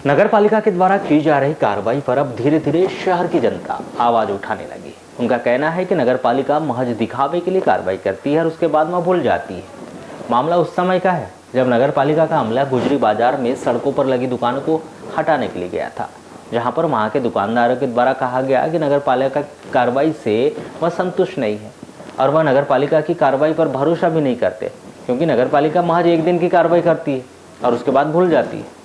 नगर पालिका के द्वारा की जा रही कार्रवाई पर अब धीरे धीरे शहर की जनता आवाज उठाने लगी। उनका कहना है कि नगर पालिका महज दिखावे के लिए कार्रवाई करती है और उसके बाद में भूल जाती है। मामला उस समय का है जब नगर पालिका का अमला गुजरी बाजार में सड़कों पर लगी दुकानों को हटाने के लिए गया था, जहां पर वहां के दुकानदारों के द्वारा कहा गया कि नगर पालिका की कार्रवाई से वह संतुष्ट नहीं है और वह नगर पालिका की कार्रवाई पर भरोसा भी नहीं करते, क्योंकि नगर पालिका महज एक दिन की कार्रवाई करती है और उसके बाद भूल जाती है।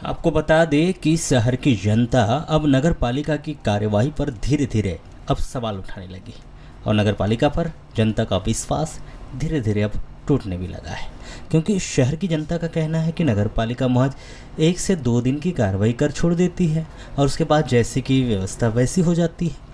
आपको बता दें कि शहर की जनता अब नगर पालिका की कार्यवाही पर धीरे धीरे अब सवाल उठाने लगी और नगर पालिका पर जनता का विश्वास धीरे धीरे अब टूटने भी लगा है, क्योंकि शहर की जनता का कहना है कि नगर पालिका महज 1 से 2 दिन की कार्रवाई कर छोड़ देती है और उसके बाद जैसी की व्यवस्था वैसी हो जाती है।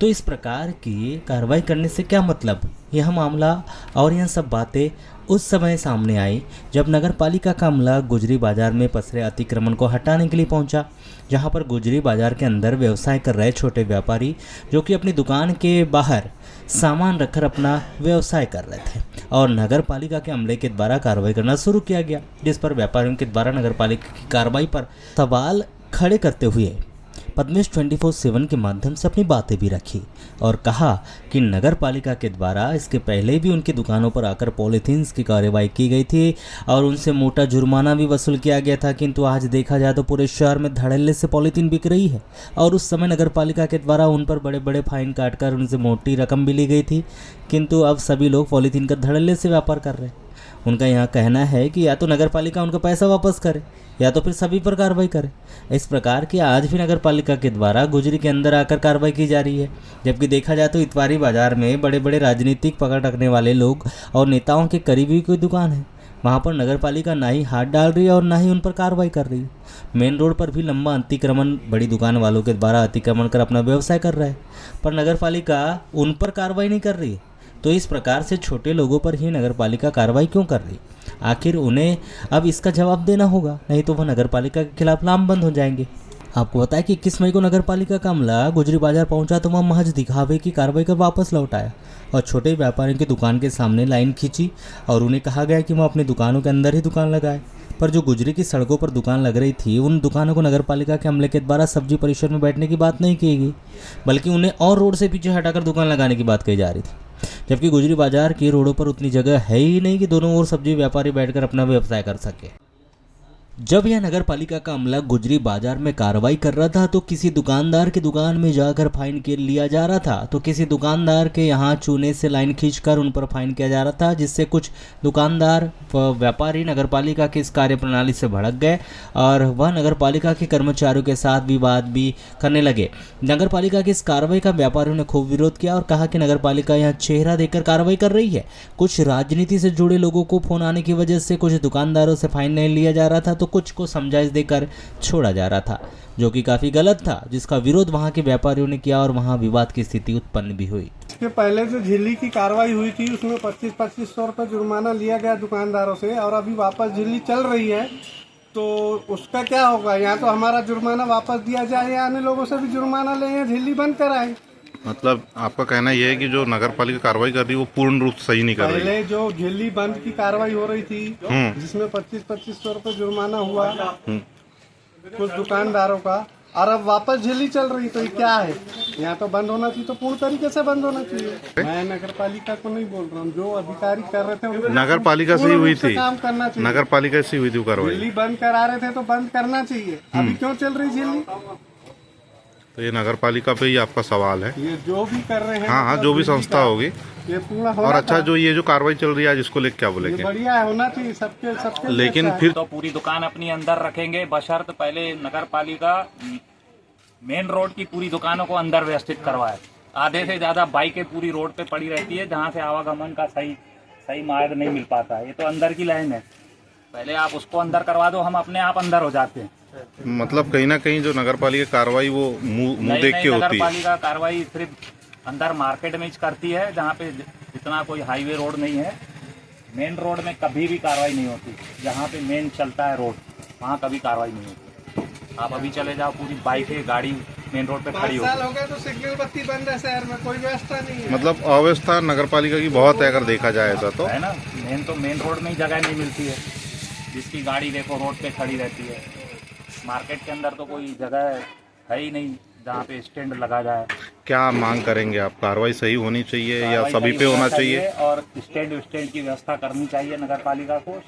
तो इस प्रकार की कार्रवाई करने से क्या मतलब, यह मामला और यह सब बातें उस समय सामने आई जब नगर पालिका का अमला गुजरी बाजार में पसरे अतिक्रमण को हटाने के लिए पहुंचा, जहां पर गुजरी बाजार के अंदर व्यवसाय कर रहे छोटे व्यापारी जो कि अपनी दुकान के बाहर सामान रखकर अपना व्यवसाय कर रहे थे और नगर पालिका के अमले के द्वारा कार्रवाई करना शुरू किया गया, जिस पर व्यापारियों के द्वारा नगर पालिका की कार्रवाई पर सवाल खड़े करते हुए पद्मेश 24/7 के माध्यम से अपनी बातें भी रखी और कहा कि नगर पालिका के द्वारा इसके पहले भी उनकी दुकानों पर आकर पॉलीथीन्स की कार्रवाई की गई थी और उनसे मोटा जुर्माना भी वसूल किया गया था, किंतु आज देखा जाए तो पूरे शहर में धड़ल्ले से पॉलीथीन बिक रही है और उस समय नगर पालिका के द्वारा उन पर बड़े बड़े फाइन काटकर उनसे मोटी रकम भी ली गई थी, किंतु अब सभी लोग पॉलीथीन का धड़ल्ले से व्यापार कर रहे हैं। उनका यहाँ कहना है कि या तो नगर पालिका उनका पैसा वापस करे या तो फिर सभी पर कार्रवाई करे। इस प्रकार की आज भी नगर पालिका के द्वारा गुजरी के अंदर आकर कार्रवाई की जा रही है, जबकि देखा जाए तो इतवारी बाजार में बड़े बड़े राजनीतिक पकड़ रखने वाले लोग और नेताओं के करीबी कोई दुकान है, वहाँ पर नगर पालिका ना ही हाथ डाल रही है और ना ही उन पर कार्रवाई कर रही है। मेन रोड पर भी लंबा अतिक्रमण बड़ी दुकान वालों के द्वारा अतिक्रमण कर अपना व्यवसाय कर रहा है, पर नगर पालिका उन पर कार्रवाई नहीं कर रही है। तो इस प्रकार से छोटे लोगों पर ही नगर पालिका कार्रवाई क्यों कर रही? आखिर उन्हें अब इसका जवाब देना होगा, नहीं तो वह नगर पालिका के खिलाफ लामबंद हो जाएंगे। आपको बताया कि 21 मई को नगर पालिका का अमला गुजरी बाजार पहुंचा तो वह महज दिखावे की कार्रवाई कर वापस लौट आया और छोटे व्यापारियों की दुकान के सामने लाइन खींची और उन्हें कहा गया कि वह अपनी दुकानों के अंदर ही दुकान लगाए। पर जो गुजरी की सड़कों पर दुकान लग रही थी, उन दुकानों को नगर पालिका के अमले के द्वारा सब्जी परिसर में बैठने की बात नहीं की गई, बल्कि उन्हें और रोड से पीछे हटाकर दुकान लगाने की बात कही जा रही थी, जबकि गुजरी बाजार की रोडों पर उतनी जगह है ही नहीं कि दोनों ओर सब्जी व्यापारी बैठकर अपना व्यवसाय कर सके। जब यह नगर पालिका का अमला गुजरी बाजार में कार्रवाई कर रहा था तो किसी दुकानदार की दुकान में जाकर फाइन के लिया जा रहा था, तो किसी दुकानदार के यहाँ चूने से लाइन खींचकर उन पर फाइन किया जा रहा था, जिससे कुछ दुकानदार व्यापारी नगर पालिका की इस कार्य प्रणाली से भड़क गए और वह नगर पालिका के कर्मचारियों के साथ विवाद भी करने लगे। नगर पालिका की इस कार्रवाई का व्यापारियों ने खूब विरोध किया और कहा कि नगर पालिका यहाँ चेहरा देकर कार्रवाई कर रही है। कुछ राजनीति से जुड़े लोगों को फोन आने की वजह से कुछ दुकानदारों से फाइन नहीं लिया जा रहा था, तो कुछ को समझाइश देकर छोड़ा जा रहा था, जो कि काफी गलत था, जिसका विरोध वहां के व्यापारियों ने किया और वहां विवाद की स्थिति उत्पन्न भी हुई। इसके पहले जो झिल्ली की कार्रवाई हुई थी उसमें 2500 रुपये जुर्माना लिया गया दुकानदारों से और अभी वापस झिल्ली चल रही है, तो उसका क्या होगा? या तो हमारा जुर्माना वापस दिया जाए या अन्य लोगों से भी जुर्माना लें या झिल्ली बंद कराएं। मतलब आपका कहना यह है कि जो नगर पालिका कार्रवाई कर रही है वो पूर्ण रूप से सही नहीं कर रही है। पहले जो झिल्ली बंद की कार्रवाई हो रही थी जिसमें 2500 रुपये जुर्माना हुआ कुछ दुकानदारों का, और अब वापस झिल्ली चल रही, तो ये क्या है? यहाँ तो बंद होना चाहिए, तो पूर्ण तरीके से बंद होना चाहिए। मैं नगर पालिका को नहीं बोल रहा हूँ, जो अधिकारी कर रहे थे नगर पालिका से ही हुई थी, काम करना चाहिए। नगर पालिका से हुई थी कार्रवाई। झिल्ली बंद करा रहे थे तो बंद करना चाहिए, अभी क्यों चल रही झिल्ली? तो ये नगर पालिका पे ही आपका सवाल है? ये जो भी कर रहे हैं, हाँ, जो भी संस्था होगी ये पूरा होना। और अच्छा, जो ये जो कार्रवाई चल रही है आज इसको लेकर क्या बोलेंगे? बढ़िया है, होना चाहिए सबके लेकिन फिर तो पूरी दुकान अपनी अंदर रखेंगे, बशर्त पहले नगर पालिका मेन रोड की पूरी दुकानों को अंदर व्यवस्थित करवाए। आधे से ज्यादा बाइकें पूरी रोड पे पड़ी रहती है, जहाँ से आवागमन का सही मार्ग नहीं मिल पाता है। ये तो अंदर की लाइन है, पहले आप उसको अंदर करवा दो, हम अपने आप अंदर हो जाते हैं। मतलब कहीं ना कहीं जो नगर पालिका कार्रवाई वो मुंह देख के होती है। नगर पालिका कार्रवाई सिर्फ अंदर मार्केट में करती है, जहाँ पे इतना कोई हाईवे रोड नहीं है। मेन रोड में कभी भी कार्रवाई नहीं होती, जहाँ पे मेन चलता है रोड वहाँ कभी कार्रवाई नहीं होती। आप अभी चले जाओ, पूरी बाइकें गाड़ी मेन रोड पे खड़ी हो गए तो सिग्नल बत्ती बंद है शहर में, कोई व्यवस्था नहीं है। मतलब अव्यवस्था नगर पालिका की बहुत है अगर देखा जाए ऐसा तो, है ना। मेन रोड में ही जगह नहीं मिलती है, जिसकी गाड़ी देखो रोड पे खड़ी रहती है। मार्केट के अंदर तो कोई जगह है ही नहीं जहाँ पे स्टैंड लगा जाए। क्या मांग करेंगे आप? कार्रवाई सही होनी चाहिए या कार्रवाई सभी सही पे होना चाहिए? और स्टैंड की व्यवस्था करनी चाहिए नगर पालिका को।